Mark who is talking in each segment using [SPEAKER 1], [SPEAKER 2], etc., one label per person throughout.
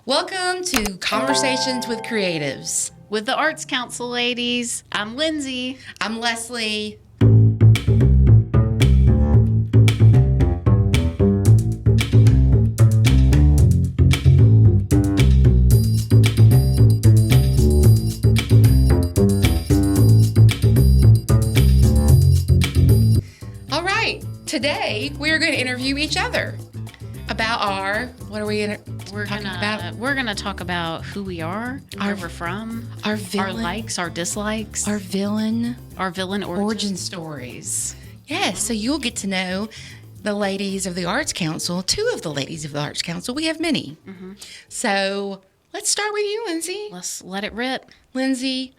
[SPEAKER 1] Welcome to Conversations with Creatives.
[SPEAKER 2] With the Arts Council ladies, I'm Lindsay.
[SPEAKER 1] I'm Leslie. All right, today we are going to interview each other about our, what are we talking about?
[SPEAKER 2] We're gonna talk about who we are, where we're from,
[SPEAKER 1] Our villain,
[SPEAKER 2] our likes, our dislikes,
[SPEAKER 1] our villain
[SPEAKER 2] origin
[SPEAKER 1] stories. Yes, so you'll get to know the ladies of the Arts Council, two of the ladies of the Arts Council. We have many. Mm-hmm. So let's start with you, Lindsay.
[SPEAKER 2] Let's let it rip.
[SPEAKER 1] Lindsay,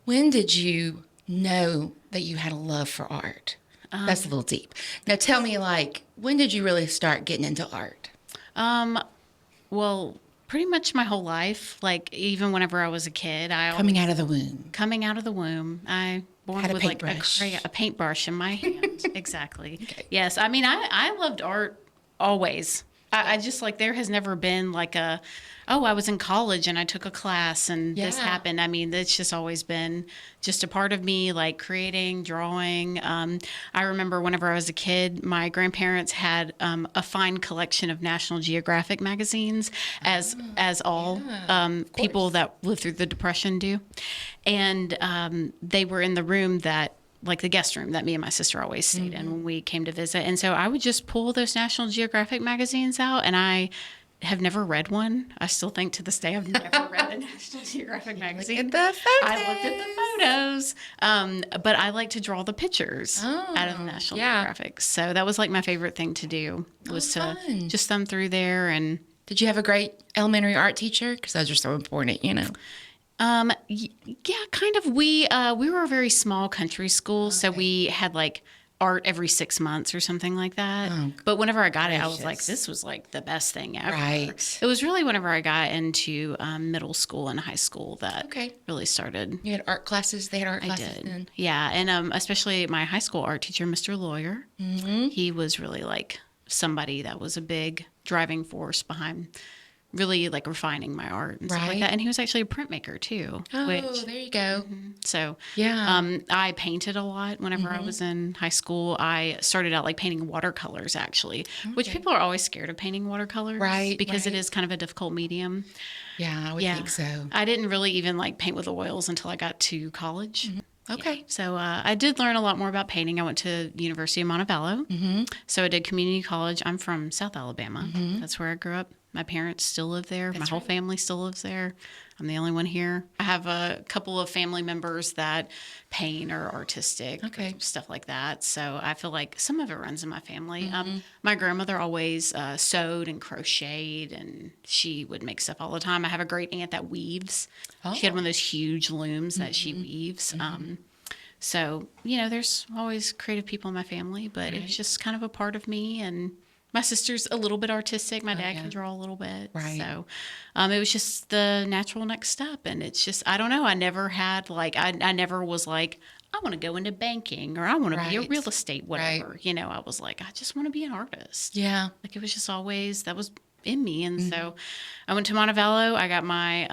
[SPEAKER 1] when did you know that you had a love for art? That's a little deep. Now tell me, when did you really start getting into art?
[SPEAKER 2] Well, pretty much my whole life. Like even whenever I was a kid,
[SPEAKER 1] Coming out of the womb.
[SPEAKER 2] I born
[SPEAKER 1] Had a
[SPEAKER 2] with
[SPEAKER 1] paintbrush.
[SPEAKER 2] a paintbrush in my hand. Exactly.
[SPEAKER 1] Okay.
[SPEAKER 2] Yes. I mean, I loved art always. I just there has never been I was in college and I took a class and this
[SPEAKER 1] Yeah.
[SPEAKER 2] happened. I mean, it's just always been just a part of me, like creating, drawing. I remember whenever I was a kid, my grandparents had a fine collection of National Geographic magazines, as all people that lived through the Depression do. And they were in the room the guest room that me and my sister always stayed in when we came to visit. And so I would just pull those National Geographic magazines out, and I have never read one. I still think to this day I've never read a National Geographic magazine.
[SPEAKER 1] Look at the photos.
[SPEAKER 2] I looked at the photos. But I like to draw the pictures out of National Geographic. So that was my favorite thing to do was to
[SPEAKER 1] fun.
[SPEAKER 2] just thumb through there. And
[SPEAKER 1] Did you have a great elementary art teacher? Because those are so important,
[SPEAKER 2] yeah, kind of. We were a very small country school, so we had art every 6 months or something like that.
[SPEAKER 1] Oh,
[SPEAKER 2] but whenever I got it, I was
[SPEAKER 1] gracious.
[SPEAKER 2] this was the best thing ever.
[SPEAKER 1] Right.
[SPEAKER 2] It was really whenever I got into middle school and high school that really started.
[SPEAKER 1] You had art classes? They had art
[SPEAKER 2] I
[SPEAKER 1] classes
[SPEAKER 2] did.
[SPEAKER 1] then?
[SPEAKER 2] Yeah, and especially my high school art teacher, Mr. Lawyer. Mm-hmm. He was really somebody that was a big driving force behind really refining my art and stuff like that. And he was actually a printmaker too.
[SPEAKER 1] Oh, there you go.
[SPEAKER 2] So
[SPEAKER 1] Yeah.
[SPEAKER 2] I painted a lot whenever I was in high school. I started out painting watercolors actually, which people are always scared of painting watercolors,
[SPEAKER 1] Right,
[SPEAKER 2] Because
[SPEAKER 1] right.
[SPEAKER 2] it is kind of a difficult medium.
[SPEAKER 1] Yeah, I would think so.
[SPEAKER 2] I didn't really even paint with oils until I got to college.
[SPEAKER 1] Okay.
[SPEAKER 2] Yeah. So I did learn a lot more about painting. I went to University of Montevallo. So I did community college. I'm from South Alabama. That's where I grew up. My parents still live there. My whole family still lives there. I'm the only one here. I have a couple of family members that paint or artistic, or stuff like that. So I feel like some of it runs in my family. My grandmother always sewed and crocheted, and she would make stuff all the time. I have a great aunt that weaves. She had one of those huge looms that she weaves. So, there's always creative people in my family, but it's just kind of a part of me. And my sister's a little bit artistic. My dad can draw a little bit.
[SPEAKER 1] Right.
[SPEAKER 2] So it was just the natural next step. And it's just, I don't know. I never had I never was I want to go into banking or I want to be a real estate, whatever.
[SPEAKER 1] Right.
[SPEAKER 2] I was I just want to be an artist.
[SPEAKER 1] Yeah.
[SPEAKER 2] It was just always, that was in me. And so I went to Montevallo. I got my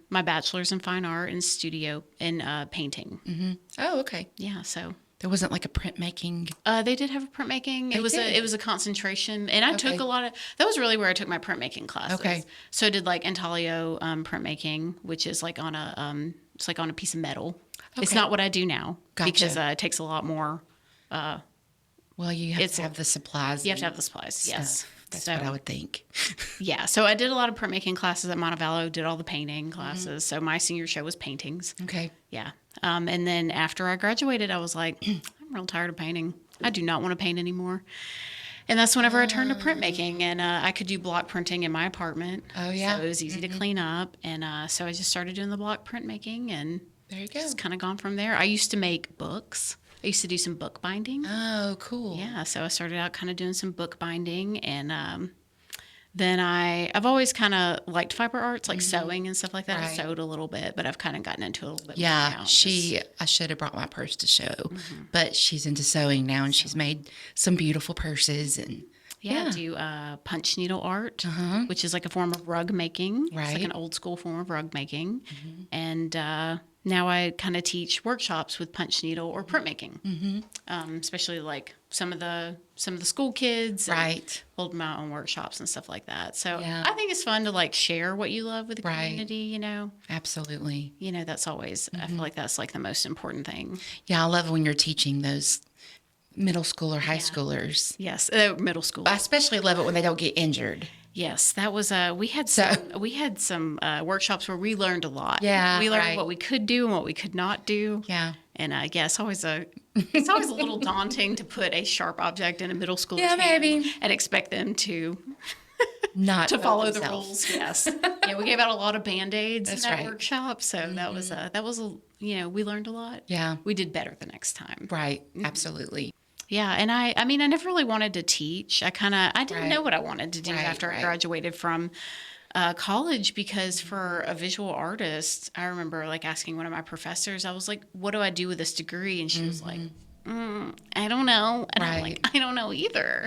[SPEAKER 2] my bachelor's in fine art and studio in painting.
[SPEAKER 1] Oh, okay.
[SPEAKER 2] Yeah. So
[SPEAKER 1] There wasn't a printmaking.
[SPEAKER 2] they did have a printmaking. It was a concentration, and I took a lot of. That was really where I took my printmaking classes.
[SPEAKER 1] Okay.
[SPEAKER 2] So I did intaglio printmaking, which is on a it's on a piece of metal. It's
[SPEAKER 1] Okay.
[SPEAKER 2] not what I do now because
[SPEAKER 1] Gotcha.
[SPEAKER 2] it takes a lot more.
[SPEAKER 1] Well, you have to have the supplies.
[SPEAKER 2] You have to have the supplies. Yes.
[SPEAKER 1] Stuff. That's what I would think.
[SPEAKER 2] Yeah. So I did a lot of printmaking classes at Montevallo. Did all the painting classes. So my senior show was paintings.
[SPEAKER 1] Okay.
[SPEAKER 2] Yeah. And then after I graduated, I was I'm real tired of painting. I do not want to paint anymore. And that's whenever I turned to printmaking, and I could do block printing in my apartment.
[SPEAKER 1] Oh, yeah.
[SPEAKER 2] So it was easy to clean up. And so I just started doing the block printmaking, and
[SPEAKER 1] There you go.
[SPEAKER 2] just kind of gone from there. I used to make books. I used to do some book binding.
[SPEAKER 1] Oh, cool.
[SPEAKER 2] Yeah. So I started out kind of doing some book binding, and then I've always kind of liked fiber arts, sewing and stuff like that. I
[SPEAKER 1] Right.
[SPEAKER 2] sewed a little bit, but I've kind of gotten into it a little bit more
[SPEAKER 1] Yeah,
[SPEAKER 2] now.
[SPEAKER 1] I should have brought my purse to show, but she's into sewing now, and she's made some beautiful purses, and
[SPEAKER 2] Yeah, I do punch needle art, which is like a form of rug making. It's like
[SPEAKER 1] Right.
[SPEAKER 2] an old school form of rug making. And now I kind of teach workshops with punch needle or printmaking, especially like some of the school kids. And
[SPEAKER 1] Right.
[SPEAKER 2] hold my own workshops and stuff like that. So
[SPEAKER 1] Yeah.
[SPEAKER 2] I think it's fun to like share what you love with the
[SPEAKER 1] Right.
[SPEAKER 2] community.
[SPEAKER 1] Absolutely.
[SPEAKER 2] That's always. I feel like that's like the most important thing.
[SPEAKER 1] Yeah, I love when you're teaching those middle school or high schoolers.
[SPEAKER 2] Yes, middle school.
[SPEAKER 1] I especially love it when they don't get injured.
[SPEAKER 2] Yes, that was we had some workshops where we learned a lot.
[SPEAKER 1] Yeah,
[SPEAKER 2] we learned
[SPEAKER 1] right.
[SPEAKER 2] what we could do and what we could not do.
[SPEAKER 1] Yeah.
[SPEAKER 2] And it's always a little daunting to put a sharp object in a middle schooler's
[SPEAKER 1] Yeah,
[SPEAKER 2] hand
[SPEAKER 1] maybe.
[SPEAKER 2] and expect them to
[SPEAKER 1] Not
[SPEAKER 2] to follow the
[SPEAKER 1] themselves.
[SPEAKER 2] rules. Yes, yeah, we gave out a lot of Band-Aids in
[SPEAKER 1] That's
[SPEAKER 2] that
[SPEAKER 1] right.
[SPEAKER 2] workshop, so that was we learned a lot.
[SPEAKER 1] Yeah.
[SPEAKER 2] We did better the next time.
[SPEAKER 1] Right. Absolutely.
[SPEAKER 2] Yeah, and I mean, I never really wanted to teach. I didn't
[SPEAKER 1] Right.
[SPEAKER 2] know what I wanted to do
[SPEAKER 1] Right,
[SPEAKER 2] after I
[SPEAKER 1] right.
[SPEAKER 2] graduated from college, because for a visual artist, I remember like asking one of my professors, I was like, what do I do with this degree? And she was like, I don't know. And I'm like,
[SPEAKER 1] Right.
[SPEAKER 2] I don't know either.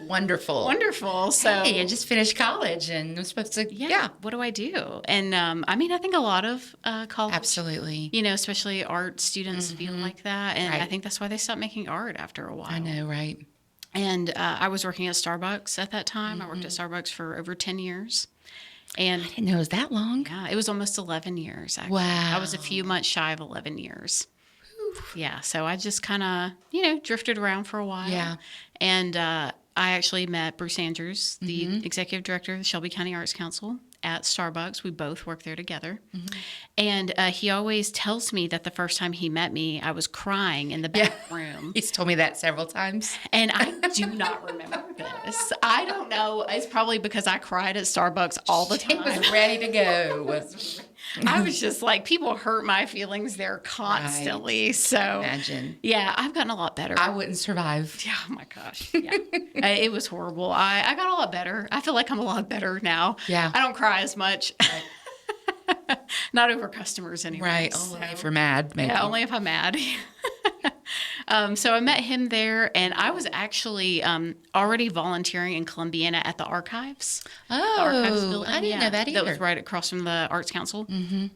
[SPEAKER 1] Wonderful.
[SPEAKER 2] Wonderful. So
[SPEAKER 1] Hey, I just finished college and I'm supposed to.
[SPEAKER 2] yeah, what do I do? And I mean, I think a lot of college,
[SPEAKER 1] Absolutely.
[SPEAKER 2] especially art students feel like that. And I
[SPEAKER 1] Right.
[SPEAKER 2] think that's why they stopped making art after a while.
[SPEAKER 1] I know, right?
[SPEAKER 2] And I was working at Starbucks at that time. I worked at Starbucks for over 10 years. And
[SPEAKER 1] Didn't know it was that long.
[SPEAKER 2] yeah, it was almost 11 years, actually.
[SPEAKER 1] Wow.
[SPEAKER 2] I was a few months shy of 11 years. Yeah, so I just kind of, drifted around for a while.
[SPEAKER 1] Yeah.
[SPEAKER 2] And I actually met Bruce Andrews, the executive director of the Shelby County Arts Council, at Starbucks. We both worked there together. And he always tells me that the first time he met me, I was crying in the back room.
[SPEAKER 1] He's told me that several times.
[SPEAKER 2] And I do not remember this. I don't know. It's probably because I cried at Starbucks all the
[SPEAKER 1] He
[SPEAKER 2] time.
[SPEAKER 1] was ready to go.
[SPEAKER 2] I was just like, people hurt my feelings there constantly. So,
[SPEAKER 1] Imagine.
[SPEAKER 2] yeah, I've gotten a lot better.
[SPEAKER 1] I wouldn't survive.
[SPEAKER 2] Yeah, oh my gosh. Yeah. It was horrible. I got a lot better. I feel like I'm a lot better now.
[SPEAKER 1] Yeah.
[SPEAKER 2] I don't cry as much. Not over customers anymore.
[SPEAKER 1] Right. Only if we're mad, maybe.
[SPEAKER 2] Yeah, only if I'm mad. So I met him there, and I was actually already volunteering in Columbiana at the Archives. The Archives
[SPEAKER 1] Oh,
[SPEAKER 2] building.
[SPEAKER 1] I didn't know that either.
[SPEAKER 2] That was right across from the Arts Council. Mm-hmm.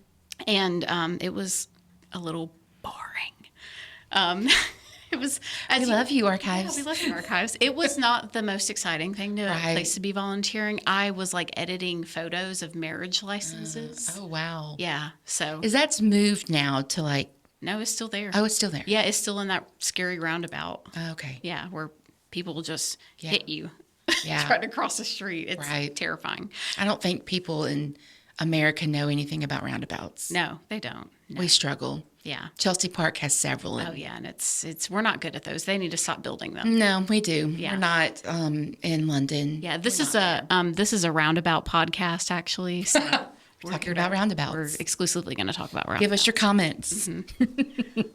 [SPEAKER 2] And it was a little boring. It was.
[SPEAKER 1] I love you, Archives.
[SPEAKER 2] Yeah, we love the Archives. It was not the most exciting place to be volunteering. I was like editing photos of marriage licenses.
[SPEAKER 1] Oh, wow.
[SPEAKER 2] Yeah. So
[SPEAKER 1] That's moved now to like,
[SPEAKER 2] no, it's still there.
[SPEAKER 1] oh, it's still there.
[SPEAKER 2] Yeah, it's still in that scary roundabout.
[SPEAKER 1] Okay.
[SPEAKER 2] Yeah, where people just hit you
[SPEAKER 1] Yeah.
[SPEAKER 2] trying to cross the street. It's
[SPEAKER 1] Right.
[SPEAKER 2] terrifying.
[SPEAKER 1] I don't think people in America know anything about roundabouts.
[SPEAKER 2] No, they don't. No.
[SPEAKER 1] We struggle.
[SPEAKER 2] Yeah.
[SPEAKER 1] Chelsea Park has several.
[SPEAKER 2] Oh yeah, and it's we're not good at those. They need to stop building them.
[SPEAKER 1] No, we do.
[SPEAKER 2] Yeah.
[SPEAKER 1] We're not in London.
[SPEAKER 2] Yeah, this is a roundabout podcast actually. So we're
[SPEAKER 1] Talking about roundabouts.
[SPEAKER 2] We're exclusively going to talk about roundabouts.
[SPEAKER 1] Give us your comments.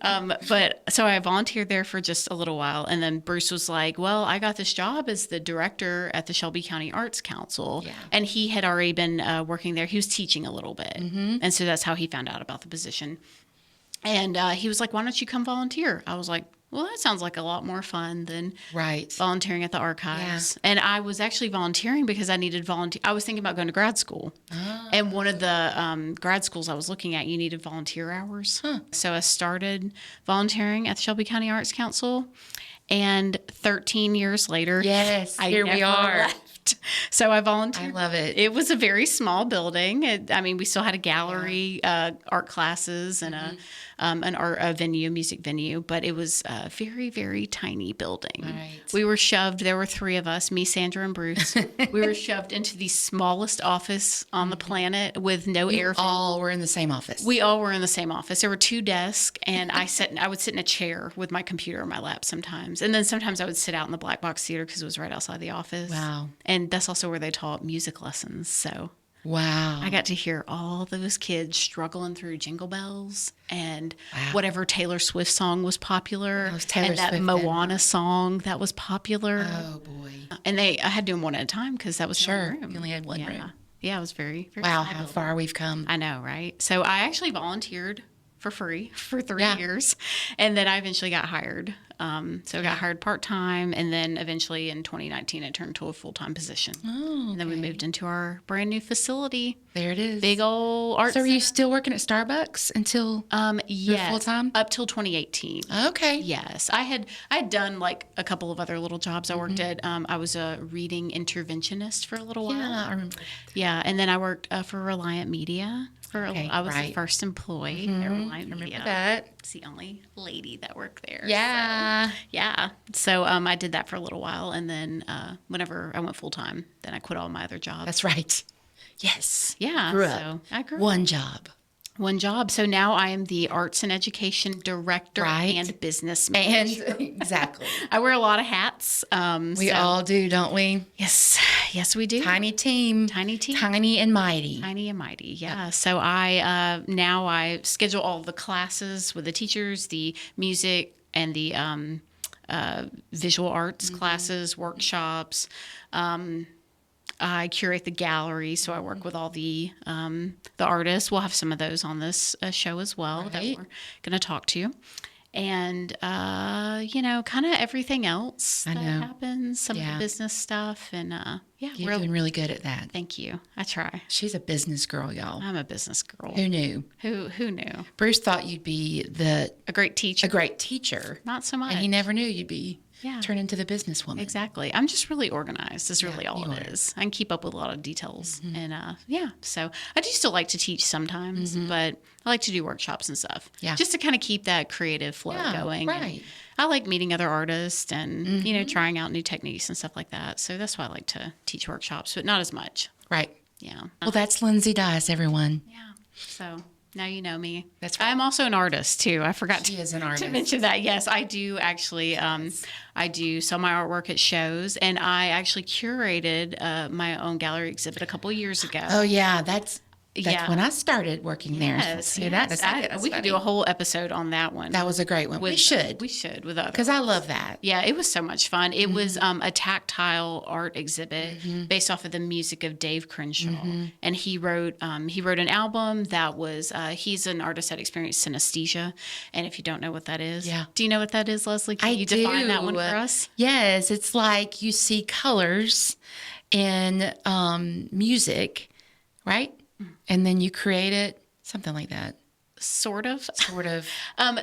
[SPEAKER 2] But so I volunteered there for just a little while, and then Bruce was like, "Well, I got this job as the director at the Shelby County Arts Council,"
[SPEAKER 1] Yeah.
[SPEAKER 2] and he had already been working there. He was teaching a little bit, and so that's how he found out about the position. And he was like, "Why don't you come volunteer?" I was like, "Well, that sounds like a lot more fun than
[SPEAKER 1] Right.
[SPEAKER 2] volunteering at the archives." And I was actually volunteering because I needed volunteer. I was thinking about going to grad school. And one of the grad schools I was looking at, you needed volunteer hours. So I started volunteering at the Shelby County Arts Council. And 13 years later,
[SPEAKER 1] Yes, here we
[SPEAKER 2] never
[SPEAKER 1] are.
[SPEAKER 2] left. So I volunteered.
[SPEAKER 1] I love it.
[SPEAKER 2] It was a very small building. We still had a gallery, art classes, and a venue, music venue, but it was a very, very tiny building.
[SPEAKER 1] Right.
[SPEAKER 2] We were shoved. There were three of us, me, Sandra, and Bruce. We were shoved into the smallest office on the planet with no air.
[SPEAKER 1] All were in the same office.
[SPEAKER 2] We all were in the same office. There were two desks, and I would sit in a chair with my computer in my lap sometimes, and then sometimes I would sit out in the black box theater because it was right outside the office.
[SPEAKER 1] Wow.
[SPEAKER 2] And that's also where they taught music lessons. So
[SPEAKER 1] Wow.
[SPEAKER 2] I got to hear all those kids struggling through Jingle Bells and whatever Taylor Swift song was popular,
[SPEAKER 1] Those Taylor
[SPEAKER 2] and that
[SPEAKER 1] Swift
[SPEAKER 2] Moana song that was popular.
[SPEAKER 1] Oh boy.
[SPEAKER 2] And I had to do them one at a time because that was the only
[SPEAKER 1] Sure.
[SPEAKER 2] room.
[SPEAKER 1] You only had one
[SPEAKER 2] yeah.
[SPEAKER 1] room.
[SPEAKER 2] Yeah, it was very, very
[SPEAKER 1] Wow,
[SPEAKER 2] small
[SPEAKER 1] how
[SPEAKER 2] building.
[SPEAKER 1] far we've come.
[SPEAKER 2] I know, right? So I actually volunteered for free for 3
[SPEAKER 1] Yeah.
[SPEAKER 2] years, and then I eventually got hired So I got hired part-time, and then eventually in 2019, it turned to a full-time position.
[SPEAKER 1] Oh,
[SPEAKER 2] And then we moved into our brand new facility.
[SPEAKER 1] there it is.
[SPEAKER 2] Big old art
[SPEAKER 1] So are you
[SPEAKER 2] center.
[SPEAKER 1] still working at Starbucks until
[SPEAKER 2] Yes,
[SPEAKER 1] full-time?
[SPEAKER 2] up till 2018.
[SPEAKER 1] Okay.
[SPEAKER 2] Yes, I had done like a couple of other little jobs. I worked at I was a reading interventionist for a little while.
[SPEAKER 1] Yeah, I remember.
[SPEAKER 2] Yeah, and then I worked for Reliant Media. I was the
[SPEAKER 1] right.
[SPEAKER 2] first employee at Reliant
[SPEAKER 1] Remember
[SPEAKER 2] Media.
[SPEAKER 1] that?
[SPEAKER 2] It's the only lady that worked there.
[SPEAKER 1] Yeah.
[SPEAKER 2] So, yeah. So I did that for a little while, and then whenever I went full time, then I quit all my other jobs.
[SPEAKER 1] That's right. Yes.
[SPEAKER 2] Yeah.
[SPEAKER 1] Grew
[SPEAKER 2] so
[SPEAKER 1] up.
[SPEAKER 2] I grew up.
[SPEAKER 1] One job.
[SPEAKER 2] One job. So now I am the Arts and Education Director
[SPEAKER 1] Right.
[SPEAKER 2] and Business
[SPEAKER 1] And
[SPEAKER 2] Manager.
[SPEAKER 1] exactly.
[SPEAKER 2] I wear a lot of hats.
[SPEAKER 1] We all do, don't we?
[SPEAKER 2] Yes, we do.
[SPEAKER 1] Tiny team.
[SPEAKER 2] Tiny team.
[SPEAKER 1] Tiny and mighty.
[SPEAKER 2] Tiny and mighty, yeah. So I schedule all the classes with the teachers, the music and the visual arts classes, workshops. I curate the gallery, so I work with all the artists. We'll have some of those on this show as well that
[SPEAKER 1] Right.
[SPEAKER 2] we're going to talk to. And, kind of everything else that
[SPEAKER 1] know.
[SPEAKER 2] happens, some of
[SPEAKER 1] Yeah.
[SPEAKER 2] the business stuff. And,
[SPEAKER 1] You're doing really good at that.
[SPEAKER 2] thank you. I try.
[SPEAKER 1] She's a business girl, y'all.
[SPEAKER 2] I'm a business girl.
[SPEAKER 1] Who knew?
[SPEAKER 2] Who knew?
[SPEAKER 1] Bruce thought you'd be
[SPEAKER 2] A great teacher.
[SPEAKER 1] a great teacher,
[SPEAKER 2] Not so much.
[SPEAKER 1] and he never knew you'd be
[SPEAKER 2] Yeah.
[SPEAKER 1] turn into the businesswoman.
[SPEAKER 2] Exactly. I'm just really organized. Is really all
[SPEAKER 1] you
[SPEAKER 2] it
[SPEAKER 1] are.
[SPEAKER 2] is. I can keep up with a lot of details. And so I do still like to teach sometimes, but I like to do workshops and stuff.
[SPEAKER 1] Yeah.
[SPEAKER 2] Just to kind of keep that creative flow
[SPEAKER 1] Yeah,
[SPEAKER 2] going. And
[SPEAKER 1] right.
[SPEAKER 2] I like meeting other artists and, trying out new techniques and stuff like that. So that's why I like to teach workshops, but not as much.
[SPEAKER 1] Right.
[SPEAKER 2] Yeah.
[SPEAKER 1] Well, that's Lindsay Dice, everyone.
[SPEAKER 2] Yeah. So now you know me.
[SPEAKER 1] That's right.
[SPEAKER 2] I'm also an artist too. I forgot
[SPEAKER 1] She is an
[SPEAKER 2] to
[SPEAKER 1] artist.
[SPEAKER 2] mention that. Yes, I do actually. I do sell my artwork at shows, and I actually curated my own gallery exhibit a couple years ago.
[SPEAKER 1] Oh yeah, that's
[SPEAKER 2] Yeah.
[SPEAKER 1] when I started working there. So let's do that in a second. That's
[SPEAKER 2] we could
[SPEAKER 1] funny.
[SPEAKER 2] do a whole episode on that one.
[SPEAKER 1] That was a great one. We should,
[SPEAKER 2] We should with others.
[SPEAKER 1] because I love that.
[SPEAKER 2] Yeah, it was so much fun. It was a tactile art exhibit based off of the music of Dave Crenshaw, and he wrote an album that was. He's an artist that experienced synesthesia, and if you don't know what that is,
[SPEAKER 1] Yeah.
[SPEAKER 2] do you know what that is, Leslie? Can
[SPEAKER 1] I
[SPEAKER 2] you define that one for us?
[SPEAKER 1] Yes, it's like you see colors in music, right? And then you create it, something like that.
[SPEAKER 2] Sort of.
[SPEAKER 1] Sort of.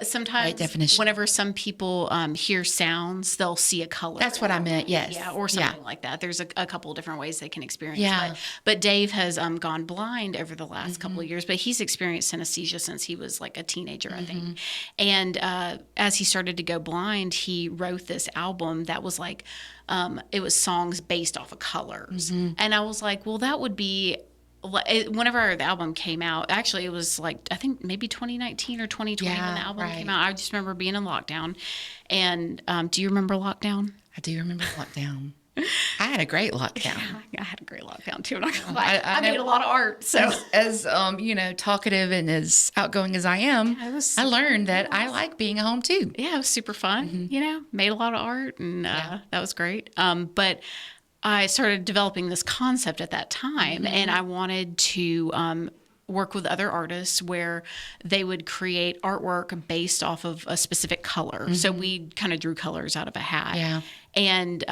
[SPEAKER 2] Sometimes,
[SPEAKER 1] Right definition.
[SPEAKER 2] whenever some people hear sounds, they'll see a color.
[SPEAKER 1] That's what I meant. Yes.
[SPEAKER 2] Yeah, or something like that. There's a couple of different ways they can experience.
[SPEAKER 1] Yeah.
[SPEAKER 2] But Dave has gone blind over the last couple of years, but he's experienced synesthesia since he was like a teenager, I think. And as he started to go blind, he wrote this album that was like, it was songs based off of colors. And I was like, well, that would be. Whenever the album came out, actually it was like I think maybe 2019 or 2020 when the album came out. I just remember being in lockdown. And do you remember lockdown?
[SPEAKER 1] I do remember lockdown. I had a great lockdown.
[SPEAKER 2] I had a great lockdown too. I'm not gonna lie. I
[SPEAKER 1] know-
[SPEAKER 2] made a lot of art. So
[SPEAKER 1] As talkative and as outgoing as I am,
[SPEAKER 2] it was-
[SPEAKER 1] I learned that I like being at home too.
[SPEAKER 2] yeah, it was super fun. Made a lot of art, and that was great. But I started developing this concept at that time, and I wanted to work with other artists where they would create artwork based off of a specific color. So we kind of drew colors out of a hat.
[SPEAKER 1] Yeah.
[SPEAKER 2] And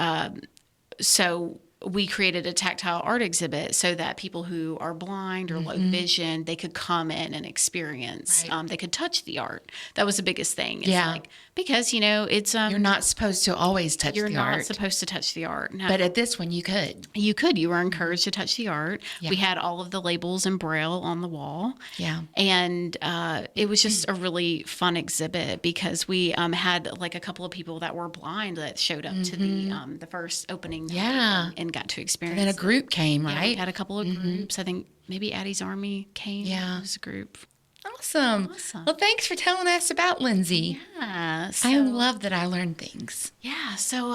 [SPEAKER 2] so we created a tactile art exhibit so that people who are blind or low vision, they could come in and experience.
[SPEAKER 1] Right.
[SPEAKER 2] They could touch the art. That was the biggest thing. It's
[SPEAKER 1] Yeah.
[SPEAKER 2] like, because, it's...
[SPEAKER 1] You're not supposed to always touch
[SPEAKER 2] You're
[SPEAKER 1] the
[SPEAKER 2] not
[SPEAKER 1] art.
[SPEAKER 2] supposed to touch the art. No.
[SPEAKER 1] But at this one, you could.
[SPEAKER 2] You could. You were encouraged to touch the art.
[SPEAKER 1] Yeah.
[SPEAKER 2] We had all of the labels in Braille on the wall.
[SPEAKER 1] Yeah.
[SPEAKER 2] And it was just a really fun exhibit because we had like a couple of people that were blind that showed up to the first opening.
[SPEAKER 1] Yeah.
[SPEAKER 2] And got to experience
[SPEAKER 1] Then a
[SPEAKER 2] it.
[SPEAKER 1] group came,
[SPEAKER 2] Yeah, we
[SPEAKER 1] right?
[SPEAKER 2] had a couple of groups. I think maybe Addie's Army came.
[SPEAKER 1] Yeah.
[SPEAKER 2] It was a group.
[SPEAKER 1] Awesome. Well, thanks for telling us about Lindsay.
[SPEAKER 2] Yeah.
[SPEAKER 1] I love that I learned things.
[SPEAKER 2] Yeah. So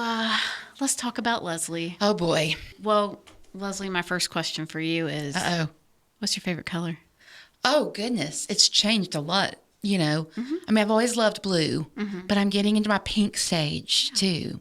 [SPEAKER 2] let's talk about Leslie.
[SPEAKER 1] Oh, boy.
[SPEAKER 2] Well, Leslie, my first question for you is
[SPEAKER 1] Uh-oh.
[SPEAKER 2] what's your favorite color?
[SPEAKER 1] Oh, goodness. It's changed a lot, I mean, I've always loved blue, but I'm getting into my pink stage, too.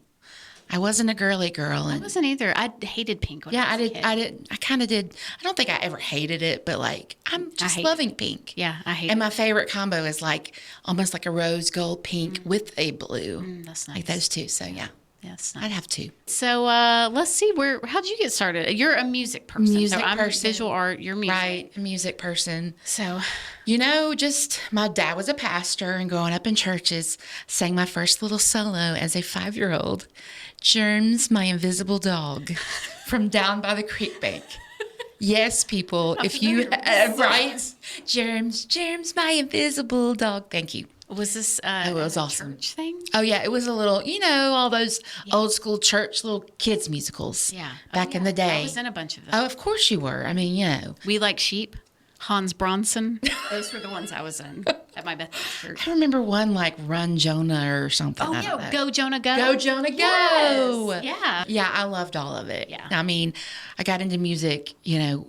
[SPEAKER 1] I wasn't a girly girl.
[SPEAKER 2] I
[SPEAKER 1] And
[SPEAKER 2] wasn't either. I hated pink when
[SPEAKER 1] yeah,
[SPEAKER 2] I was a kid.
[SPEAKER 1] I kind of did. I don't think I ever hated it, but like, I'm just
[SPEAKER 2] hate
[SPEAKER 1] loving pink.
[SPEAKER 2] Yeah, I hate
[SPEAKER 1] And
[SPEAKER 2] it.
[SPEAKER 1] my favorite combo is like almost like a rose gold pink with a blue.
[SPEAKER 2] That's nice.
[SPEAKER 1] Like those two. So yeah,
[SPEAKER 2] Yes,
[SPEAKER 1] I'd
[SPEAKER 2] nice.
[SPEAKER 1] have two.
[SPEAKER 2] So let's see, how'd you get started? You're a music person.
[SPEAKER 1] Music
[SPEAKER 2] so I'm
[SPEAKER 1] person.
[SPEAKER 2] visual art, you're music.
[SPEAKER 1] Right, a music person.
[SPEAKER 2] So
[SPEAKER 1] Just my dad was a pastor, and growing up in churches, sang my first little solo as a 5-year-old. Germs, my invisible dog, from down by the creek bank. Yes, people, if you right, germs, my invisible dog. Thank you.
[SPEAKER 2] was this
[SPEAKER 1] it was
[SPEAKER 2] a
[SPEAKER 1] awesome.
[SPEAKER 2] church thing?
[SPEAKER 1] Oh yeah, it was a little, all those old school church little kids musicals.
[SPEAKER 2] Yeah.
[SPEAKER 1] Back in the day.
[SPEAKER 2] I was in a bunch of them.
[SPEAKER 1] Oh, of course you were. I mean,
[SPEAKER 2] We Like Sheep, Hans Bronson. Those were the ones I was in at my Bethel church.
[SPEAKER 1] I remember one like Run Jonah or something.
[SPEAKER 2] Oh,
[SPEAKER 1] I don't
[SPEAKER 2] yeah.
[SPEAKER 1] know.
[SPEAKER 2] Go, Jonah, go.
[SPEAKER 1] Go Jonah, go!
[SPEAKER 2] Yes. Yeah.
[SPEAKER 1] Yeah, I loved all of it.
[SPEAKER 2] Yeah.
[SPEAKER 1] I mean, I got into music,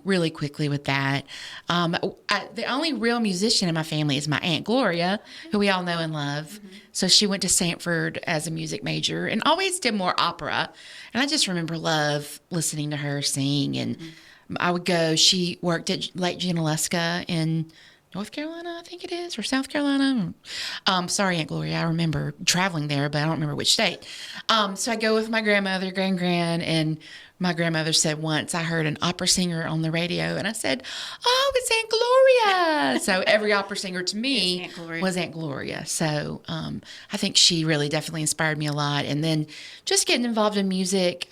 [SPEAKER 1] really quickly with that. The only real musician in my family is my Aunt Gloria, who we all know and love.
[SPEAKER 2] Mm-hmm.
[SPEAKER 1] So she went to Sanford as a music major and always did more opera. And I just remember love listening to her sing. And I would go, she worked at Lake Junaluska in North Carolina, I think it is, or South Carolina. Sorry, Aunt Gloria, I remember traveling there, but I don't remember which state. So I go with my grandmother, gran, and my grandmother said once I heard an opera singer on the radio, and I said, "Oh, it's Aunt Gloria." So every opera singer to me
[SPEAKER 2] Aunt Gloria.
[SPEAKER 1] was Aunt Gloria. So I think she really definitely inspired me a lot. And then just getting involved in music.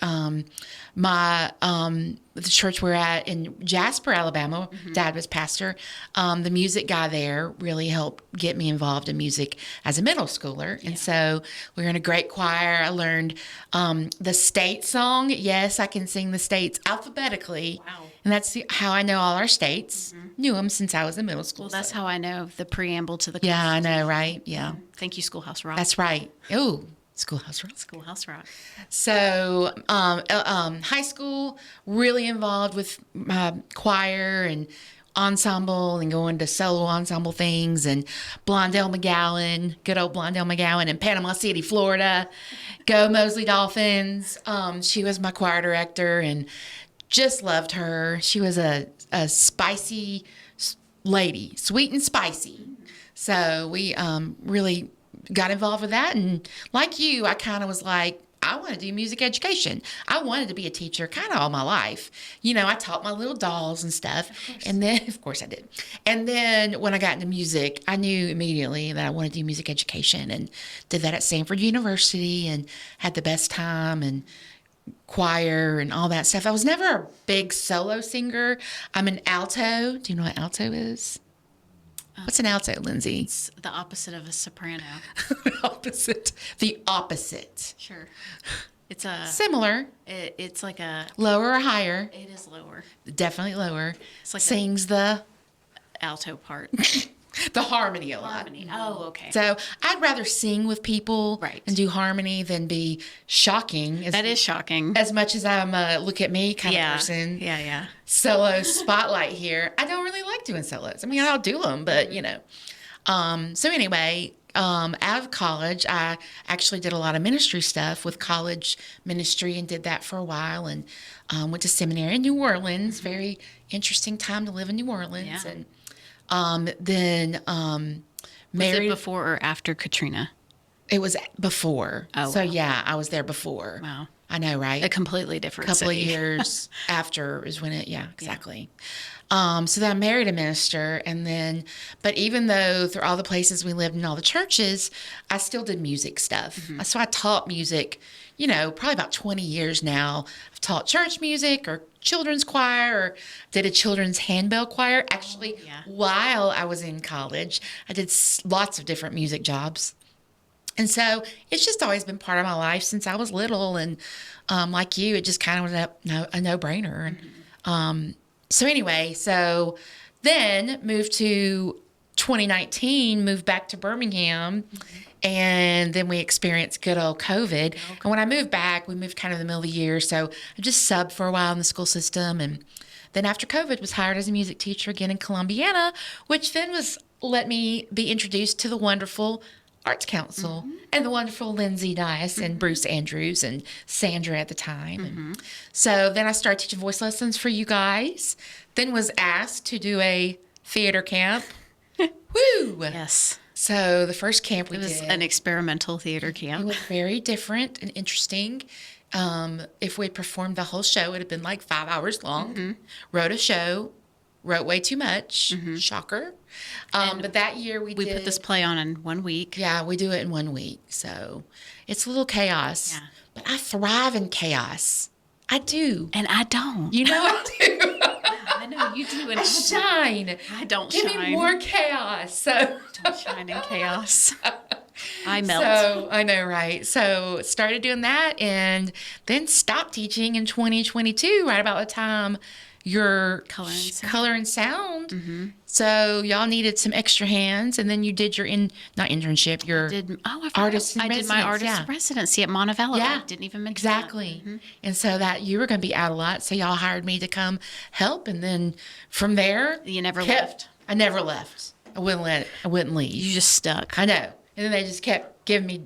[SPEAKER 1] The church we're at in Jasper, Alabama, Dad was pastor. The music guy there really helped get me involved in music as a middle schooler. And so we were in a great choir. I learned the state song. Yes, I can sing the states alphabetically.
[SPEAKER 2] Wow.
[SPEAKER 1] And that's how I know all our states. Knew them since I was in middle school.
[SPEAKER 2] Well, that's how I know the preamble to the
[SPEAKER 1] Yeah, I know, right? Yeah,
[SPEAKER 2] Thank you, Schoolhouse Rock.
[SPEAKER 1] that's right. Oh, Schoolhouse Rock.
[SPEAKER 2] Schoolhouse Rock.
[SPEAKER 1] So, high school, really involved with choir and ensemble and going to solo ensemble things and Blondell McGowan, good old Blondell McGowan in Panama City, Florida. Go Mosley Dolphins. She was my choir director and just loved her. She was a spicy lady, sweet and spicy. So we really got involved with that. And like you, I kind of was like, I want to do music education. I wanted to be a teacher kind of all my life. I taught my little dolls and stuff. And then, of course I did. And then when I got into music, I knew immediately that I wanted to do music education and did that at Sanford University and had the best time and choir and all that stuff. I was never a big solo singer. I'm an alto. Do you know what alto is? What's an alto, Lindsay?
[SPEAKER 2] It's the opposite of a soprano.
[SPEAKER 1] Opposite. The opposite.
[SPEAKER 2] Sure. It's a
[SPEAKER 1] Similar.
[SPEAKER 2] it's like a
[SPEAKER 1] Lower or higher?
[SPEAKER 2] it is lower.
[SPEAKER 1] Definitely lower.
[SPEAKER 2] It's like
[SPEAKER 1] Sings the
[SPEAKER 2] alto part.
[SPEAKER 1] harmony a lot.
[SPEAKER 2] Harmony. Oh, okay.
[SPEAKER 1] So I'd rather sing with people
[SPEAKER 2] Right.
[SPEAKER 1] and do harmony than be shocking.
[SPEAKER 2] That is shocking.
[SPEAKER 1] As much as I'm a look at me kind of person.
[SPEAKER 2] Yeah.
[SPEAKER 1] Solo spotlight here. I don't really like doing solos. I mean, I'll do them, but So anyway, out of college, I actually did a lot of ministry stuff with college ministry and did that for a while and went to seminary in New Orleans. Very interesting time to live in New Orleans.
[SPEAKER 2] Yeah.
[SPEAKER 1] And then
[SPEAKER 2] Was
[SPEAKER 1] married.
[SPEAKER 2] it before or after Katrina?
[SPEAKER 1] It was before.
[SPEAKER 2] Oh,
[SPEAKER 1] So
[SPEAKER 2] wow.
[SPEAKER 1] yeah, I was there before.
[SPEAKER 2] Wow.
[SPEAKER 1] I know, right?
[SPEAKER 2] A completely different
[SPEAKER 1] Couple of
[SPEAKER 2] city.
[SPEAKER 1] years after is when exactly. So then I married a minister, and then, but even though through all the places we lived in all the churches, I still did music stuff. So I taught music, probably about 20 years now. I've taught church music or children's choir or did a children's handbell choir. Actually, while I was in college, I did lots of different music jobs. And so it's just always been part of my life since I was little. And like you, it just kind of was a no-brainer. And so anyway, then moved to 2019, moved back to Birmingham. And then we experienced good old COVID. And when I moved back, we moved kind of in the middle of the year. So I just subbed for a while in the school system. And then after COVID, was hired as a music teacher again in Columbiana, which then let me be introduced to the wonderful Arts Council, and the wonderful Lindsay Dias and Bruce Andrews and Sandra at the time. And so then I started teaching voice lessons for you guys. Then was asked to do a theater camp. Woo!
[SPEAKER 2] Yes.
[SPEAKER 1] So the first camp we
[SPEAKER 2] It was
[SPEAKER 1] did,
[SPEAKER 2] an experimental theater
[SPEAKER 1] it
[SPEAKER 2] camp.
[SPEAKER 1] was very different and interesting. If we'd performed the whole show, it would have been like 5 hours long. Wrote a show, wrote way too much. Shocker. But that year
[SPEAKER 2] We
[SPEAKER 1] did,
[SPEAKER 2] put this play on in 1 week.
[SPEAKER 1] yeah, we do it in 1 week. So it's a little chaos.
[SPEAKER 2] Yeah.
[SPEAKER 1] But I thrive in chaos. I do.
[SPEAKER 2] And I don't.
[SPEAKER 1] You know I do.
[SPEAKER 2] I know you do, and
[SPEAKER 1] I
[SPEAKER 2] I
[SPEAKER 1] shine.
[SPEAKER 2] don't. I don't
[SPEAKER 1] Give
[SPEAKER 2] shine.
[SPEAKER 1] me more chaos. So
[SPEAKER 2] Don't shine in chaos. I melt.
[SPEAKER 1] So I know, right? So started doing that, and then stopped teaching in 2022, right about the time your color and sound. So y'all needed some extra hands, and then you did your not internship, your artist in
[SPEAKER 2] I did my
[SPEAKER 1] residence,
[SPEAKER 2] artist
[SPEAKER 1] yeah.
[SPEAKER 2] residency at Montevallo.
[SPEAKER 1] Yeah,
[SPEAKER 2] I didn't even mention that.
[SPEAKER 1] exactly. And so that you were going to be out a lot, so y'all hired me to come help, and then from there,
[SPEAKER 2] You never left.
[SPEAKER 1] I never left. I wouldn't leave.
[SPEAKER 2] You just stuck.
[SPEAKER 1] I know. And then they just kept giving me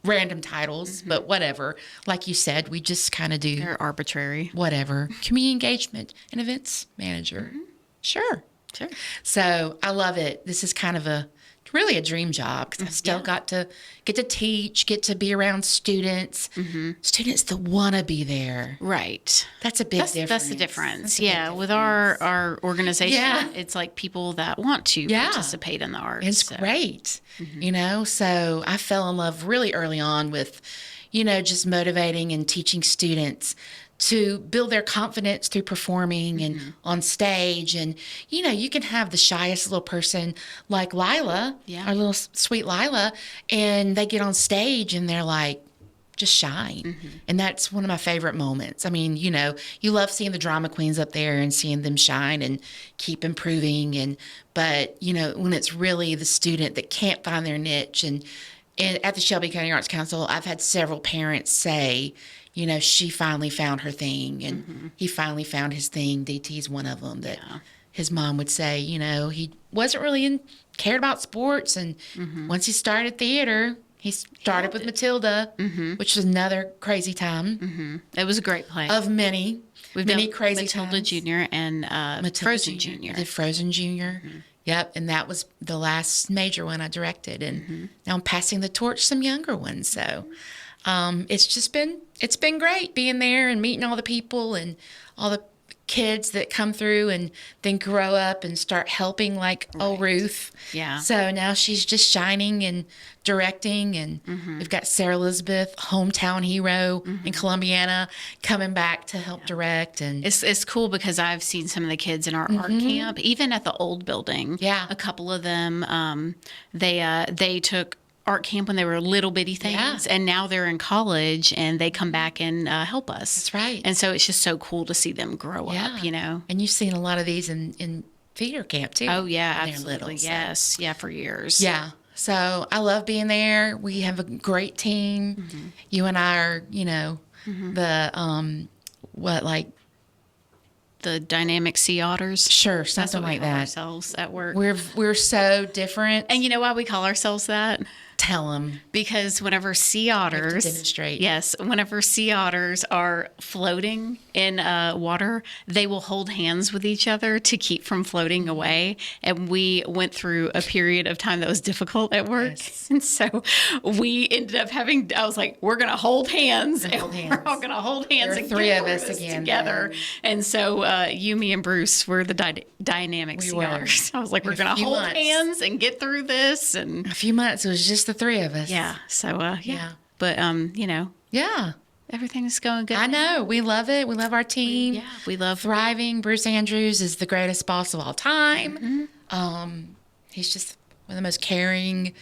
[SPEAKER 1] random titles, but whatever. Like you said, we just kind of do
[SPEAKER 2] They're arbitrary.
[SPEAKER 1] whatever. Community engagement and events manager. Sure.
[SPEAKER 2] Sure.
[SPEAKER 1] So I love it. This is kind of really a dream job because I still get to teach, get to be around students, students that want to be there.
[SPEAKER 2] Right.
[SPEAKER 1] That's a big difference.
[SPEAKER 2] That's the difference.
[SPEAKER 1] That's a big
[SPEAKER 2] Yeah. With
[SPEAKER 1] difference.
[SPEAKER 2] our organization,
[SPEAKER 1] Yeah.
[SPEAKER 2] it's like people that want to participate in the arts.
[SPEAKER 1] It's great, so I fell in love really early on with, just motivating and teaching students to build their confidence through performing and on stage. And, you can have the shyest little person like Lila, our little sweet Lila, and they get on stage and they're like, just shine. And that's one of my favorite moments. I mean, you love seeing the drama queens up there and seeing them shine and keep improving. But when it's really the student that can't find their niche. And at the Shelby County Arts Council, I've had several parents say, she finally found her thing and he finally found his thing. DT's one of them that his mom would say, he wasn't really cared about sports. And once he started theater, he started with Matilda, which was another crazy time.
[SPEAKER 2] It was a great play.
[SPEAKER 1] Of many crazy
[SPEAKER 2] Matilda
[SPEAKER 1] times.
[SPEAKER 2] Jr. and Frozen Jr.
[SPEAKER 1] I did Frozen Jr. Yep, and that was the last major one I directed. And now I'm passing the torch to some younger ones. So it's been great being there and meeting all the people and all the kids that come through and then grow up and start helping like old Ruth.
[SPEAKER 2] Yeah.
[SPEAKER 1] So now she's just shining and directing, and we've got Sarah Elizabeth, hometown hero in Columbiana, coming back to help direct. And
[SPEAKER 2] It's cool because I've seen some of the kids in our art camp, even at the old building.
[SPEAKER 1] Yeah.
[SPEAKER 2] A couple of them, they took art camp when they were little bitty things, and now they're in college and they come back and help us.
[SPEAKER 1] That's right.
[SPEAKER 2] And so it's just so cool to see them grow up,
[SPEAKER 1] And you've seen a lot of these in theater camp too.
[SPEAKER 2] Oh yeah,
[SPEAKER 1] when they're
[SPEAKER 2] absolutely.
[SPEAKER 1] little, so.
[SPEAKER 2] Yes, yeah, for years.
[SPEAKER 1] Yeah. So I love being there. We have a great team. You and I are, the
[SPEAKER 2] The dynamic sea otters.
[SPEAKER 1] sure,
[SPEAKER 2] That's
[SPEAKER 1] something
[SPEAKER 2] what we
[SPEAKER 1] like
[SPEAKER 2] call
[SPEAKER 1] that.
[SPEAKER 2] ourselves at work.
[SPEAKER 1] We're so different.
[SPEAKER 2] And you know why we call ourselves that?
[SPEAKER 1] Tell them.
[SPEAKER 2] Because whenever sea otters
[SPEAKER 1] demonstrate.
[SPEAKER 2] Yes, whenever sea otters are floating in water, they will hold hands with each other to keep from floating away. And we went through a period of time that was difficult at work.
[SPEAKER 1] Yes.
[SPEAKER 2] And so we ended up I was like, we're going to hold hands.
[SPEAKER 1] We're gonna hold
[SPEAKER 2] We're
[SPEAKER 1] hands.
[SPEAKER 2] all going to hold hands
[SPEAKER 1] There are
[SPEAKER 2] and
[SPEAKER 1] three
[SPEAKER 2] get
[SPEAKER 1] of
[SPEAKER 2] through
[SPEAKER 1] us
[SPEAKER 2] this
[SPEAKER 1] again,
[SPEAKER 2] together.
[SPEAKER 1] then.
[SPEAKER 2] And so you, me, and Bruce were the dynamic sea
[SPEAKER 1] were.
[SPEAKER 2] otters. I was like,
[SPEAKER 1] In
[SPEAKER 2] we're
[SPEAKER 1] a
[SPEAKER 2] going to
[SPEAKER 1] few
[SPEAKER 2] hold
[SPEAKER 1] months.
[SPEAKER 2] hands and get through this. And
[SPEAKER 1] A few months, it was just the three of us.
[SPEAKER 2] yeah. So,
[SPEAKER 1] Yeah.
[SPEAKER 2] But,
[SPEAKER 1] Yeah.
[SPEAKER 2] everything's going good.
[SPEAKER 1] I know. We love it. We love our team.
[SPEAKER 2] Yeah. We love
[SPEAKER 1] Thriving. Bruce Andrews is the greatest boss of all time. He's just one of the most caring.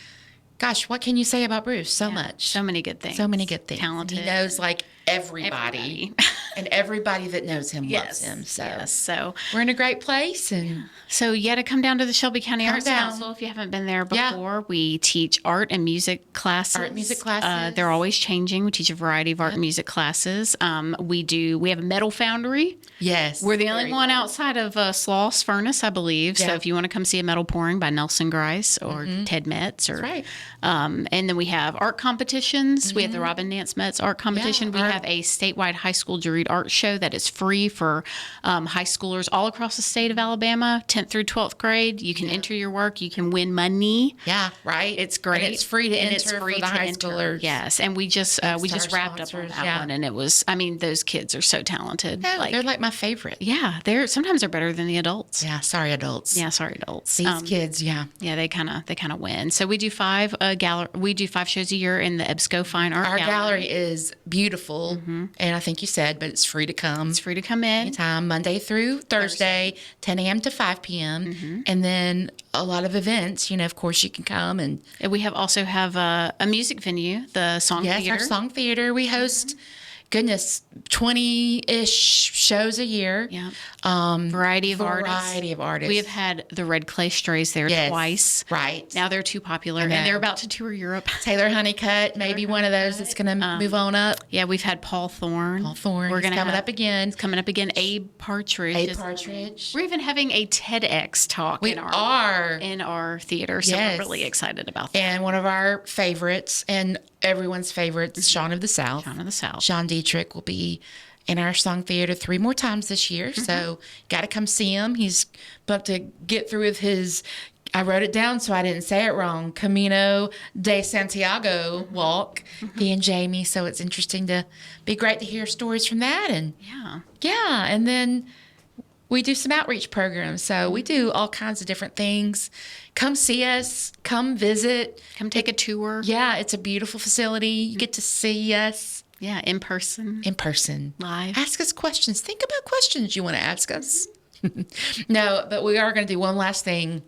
[SPEAKER 1] Gosh, what can you say about Bruce? So much.
[SPEAKER 2] so many good things.
[SPEAKER 1] So many good things.
[SPEAKER 2] Talented.
[SPEAKER 1] He knows like everybody. And everybody that knows him loves him.
[SPEAKER 2] So
[SPEAKER 1] we're in a great place. And
[SPEAKER 2] so you got to come down to the Shelby County Arts
[SPEAKER 1] down.
[SPEAKER 2] Council if you haven't been there before. We teach art and music classes.
[SPEAKER 1] Art and music classes.
[SPEAKER 2] They're always changing. We teach a variety of art and music classes. We have a metal foundry.
[SPEAKER 1] Yes.
[SPEAKER 2] We're the only one outside of Sloss Furnace, I believe.
[SPEAKER 1] Yeah.
[SPEAKER 2] So if you want to come see a metal pouring by Nelson Grice or Ted Metz. Or,
[SPEAKER 1] right.
[SPEAKER 2] And then we have art competitions. We have the Robin Nance Metz art competition. We have a statewide high school juried art show that is free for high schoolers all across the state of Alabama, 10th through 12th grade. You can enter your work. You can win money.
[SPEAKER 1] Yeah, right.
[SPEAKER 2] It's great.
[SPEAKER 1] And it's free to enter for the high schoolers.
[SPEAKER 2] Yes, and we just wrapped up on that one, and it was. I mean, those kids are so talented.
[SPEAKER 1] No, they're like my favorite.
[SPEAKER 2] Yeah, sometimes they're better than the adults.
[SPEAKER 1] Yeah, sorry adults.
[SPEAKER 2] Yeah, sorry adults.
[SPEAKER 1] These kids, yeah,
[SPEAKER 2] they kind of win. So we do 5 shows a year in the EBSCO Fine Art
[SPEAKER 1] Our
[SPEAKER 2] Gallery.
[SPEAKER 1] gallery is beautiful, and I think you said, but it's free to come.
[SPEAKER 2] It's free to come in.
[SPEAKER 1] Anytime, Monday through Thursday, 10 a.m. to 5 p.m. And then a lot of events. You know, of course, you can come and
[SPEAKER 2] we also have a music venue, the Song Theater.
[SPEAKER 1] Yes, our Song Theater. We host, 20-ish shows a year.
[SPEAKER 2] Yeah. Variety of artists. We have had the Red Clay Strays there twice.
[SPEAKER 1] Right.
[SPEAKER 2] Now they're too popular, and they're about to tour Europe.
[SPEAKER 1] Taylor Honeycutt, maybe one of those that's going to move on up.
[SPEAKER 2] Yeah, we've had Paul Thorne.
[SPEAKER 1] We're going to coming up again.
[SPEAKER 2] It's coming up again. Abe Partridge. We're even having a TEDx talk in our theater, so we're really excited about that.
[SPEAKER 1] And one of our favorites, and everyone's favorites, Shaun of the South. Sean Dietrich will be in our Song Theater 3 more times this year, so got to come see him. He's about to get through with his, I wrote it down so I didn't say it wrong, Camino de Santiago walk, he and Jamie, so it's interesting to be great to hear stories from that. And and then we do some outreach programs, so we do all kinds of different things. Come see us, come visit.
[SPEAKER 2] Come take a tour.
[SPEAKER 1] Yeah, it's a beautiful facility. You get to see us.
[SPEAKER 2] Yeah, in person. Live.
[SPEAKER 1] Ask us questions. Think about questions you want to ask us. No, but we are going to do one last thing.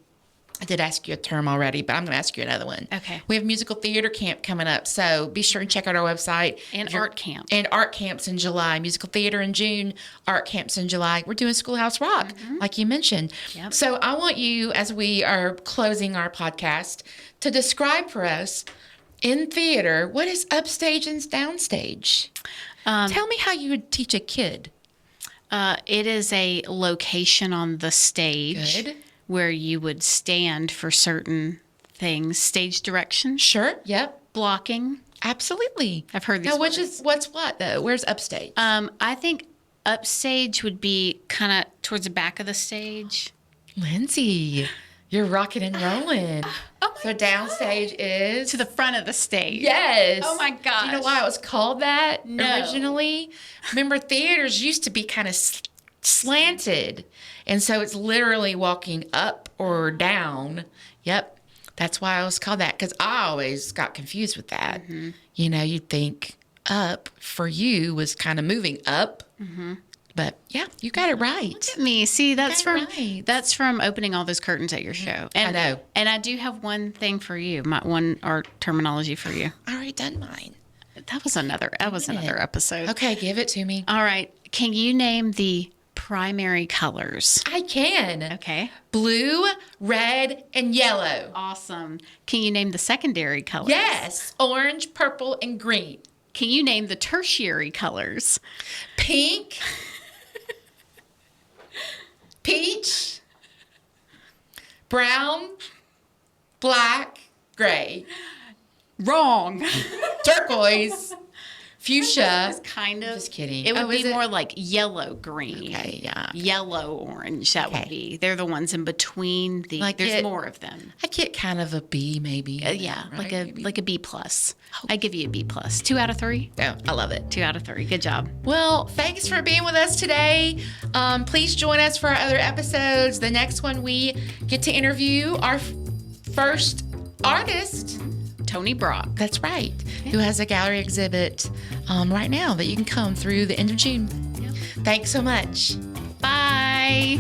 [SPEAKER 1] I did ask you a term already, but I'm going to ask you another one.
[SPEAKER 2] Okay.
[SPEAKER 1] We have musical theater camp coming up, so be sure and check out our website.
[SPEAKER 2] And art camp.
[SPEAKER 1] And art camps in July. Musical theater in June, art camps in July. We're doing Schoolhouse Rock, like you mentioned. Yep. So I want you, as we are closing our podcast, to describe for us, in theater, what is upstage and downstage? Tell me how you would teach a kid.
[SPEAKER 2] It is a location on the stage.
[SPEAKER 1] Good.
[SPEAKER 2] Where you would stand for certain things. Stage direction.
[SPEAKER 1] Sure. Yep.
[SPEAKER 2] Blocking.
[SPEAKER 1] Absolutely.
[SPEAKER 2] I've heard these words.
[SPEAKER 1] What's what though? Where's upstage?
[SPEAKER 2] I think upstage would be kind of towards the back of the stage.
[SPEAKER 1] Lindsay, you're rocking and rolling. So downstage is
[SPEAKER 2] to the front of the stage.
[SPEAKER 1] Yes.
[SPEAKER 2] Oh my gosh.
[SPEAKER 1] Do you know why it was called that originally?
[SPEAKER 2] No.
[SPEAKER 1] Remember, theaters used to be kind of slanted, and so it's literally walking up or down. Yep. That's why it was called that, because I always got confused with that. You know, you'd think up for you was kind of moving up. But yeah, you got it right.
[SPEAKER 2] Look at me. See, that's from opening all those curtains at your show. And,
[SPEAKER 1] I know.
[SPEAKER 2] And I do have one thing for you, one art terminology for you.
[SPEAKER 1] I already done mine.
[SPEAKER 2] That was another episode.
[SPEAKER 1] Okay, give it to me.
[SPEAKER 2] All right. Can you name the primary colors?
[SPEAKER 1] I can.
[SPEAKER 2] Okay.
[SPEAKER 1] Blue, red, and yellow.
[SPEAKER 2] Awesome. Can you name the secondary colors?
[SPEAKER 1] Yes. Orange, purple, and green.
[SPEAKER 2] Can you name the tertiary colors?
[SPEAKER 1] Pink, peach, brown, black, gray.
[SPEAKER 2] Wrong.
[SPEAKER 1] Turquoise, fuchsia.
[SPEAKER 2] It's kind of.
[SPEAKER 1] Just kidding.
[SPEAKER 2] It would be more like yellow green.
[SPEAKER 1] Okay, yeah.
[SPEAKER 2] Yellow orange. That would be. They're the ones in between. There's more of them.
[SPEAKER 1] I get kind of a B, maybe.
[SPEAKER 2] Yeah, right? like a B plus. I give you a B plus. 2 out of 3.
[SPEAKER 1] Yeah, I love it.
[SPEAKER 2] 2 out of 3. Good job.
[SPEAKER 1] Well, thanks for being with us today. Please join us for our other episodes. The next one, we get to interview our first artist,
[SPEAKER 2] Tony Brock.
[SPEAKER 1] That's right. Yeah. Who has a gallery exhibit right now that you can come through the end of June. Yep. Thanks so much.
[SPEAKER 2] Bye.